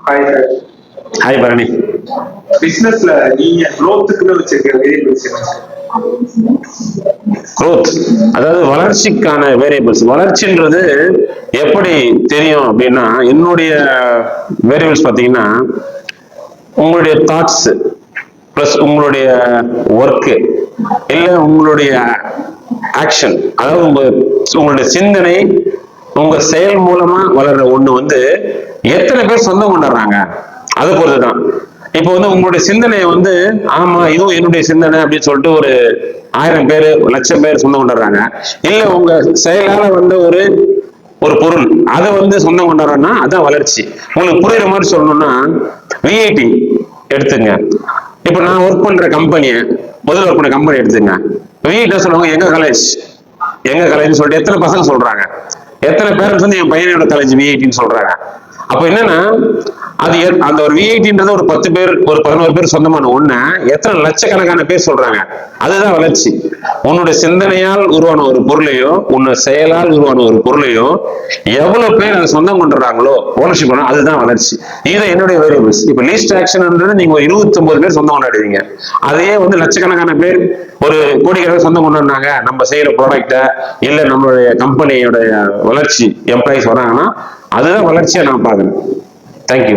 Hi sir. Hi Bharani. பிசினஸ்ல நீங்க growth-க்குன்னு வச்சிருக்க வேரியபிள்ஸ் என்ன? growth அதாவது வளர்ச்சிக்கான வேரியபிள்ஸ். வளர்ச்சின்றது எப்படி தெரியும் அப்படின்னா, என்னுடைய வேரியபிள்ஸ் பார்த்தீங்கன்னா, உங்களுடைய தாட்ஸ் பிளஸ் உங்களுடைய ஒர்க்கு இல்லை உங்களுடைய ஆக்ஷன், அதாவது உங்களுடைய சிந்தனை, உங்க செயல் மூலமா வளர்ற ஒண்ணு வந்து எத்தனை பேர் சொந்தம் கொண்டாடுறாங்க அதை பொறுத்துதான். இப்போ வந்து உங்களுடைய சிந்தனையை வந்து ஆமா இதுவும் என்னுடைய சிந்தனை அப்படின்னு சொல்லிட்டு ஒரு 1000 பேர் 1,00,000 பேர் சொந்தம் கொண்டாடுறாங்க. இல்ல உங்க செயலால வந்து ஒரு பொருள் அதை வந்து சொந்தம் கொண்டாடுறோம்னா அதான் வளர்ச்சி. உங்களுக்கு புரியுற மாதிரி சொல்லணும்னா விஐடி எடுத்துங்க. இப்ப நான் ஒர்க் பண்ற கம்பெனியை முதல்ல ஒர்க் பண்ண கம்பெனி எடுத்துங்க. விஐடி சொல்லுவாங்க எங்க காலேஜ் சொல்லிட்டு எத்தனை பசங்க சொல்றாங்க, எத்தனை பேரண்ட்ஸ் வந்து என் பையனோட காலேஜ் விஐடின்னு சொல்றாங்க. அப்ப என்னன்னா அது அந்த ஒரு விஐடின்றது ஒரு 10 பேர் ஒரு 11 பேர் சொந்தமான ஒண்ணு எத்தனை லட்சக்கணக்கான பேர் சொல்றாங்க. அதுதான் வளர்ச்சி. உன்னோட சிந்தனையால் உருவான ஒரு பொருளையோ உன்னோட செயலால் உருவான ஒரு பொருளையோ எவ்வளவு பேர் அதை சொந்தம் கொண்டுறாங்களோ ஓனர்ஷிப் பண்ண அதுதான் வளர்ச்சி. இதுதான் என்னுடைய வேரியபிள்ஸ். இப்ப லீஸ்ட் ஆக்ஷன்ன்றது நீங்க ஒரு 29 பேர் சொந்தம் கொண்டாடுவீங்க. அதே வந்து லட்சக்கணக்கான பேர் ஒரு கோடிக்கணக்கான சொந்தம் கொண்டாடுனாங்க நம்ம செய்யற ப்ராடக்ட இல்ல நம்மளுடைய கம்பெனியோட வளர்ச்சி எம்ப்ளாயிஸ் வராங்கன்னா அதுதான் வளர்ச்சியா நான் பாக்குறேன். தேங்க்யூ.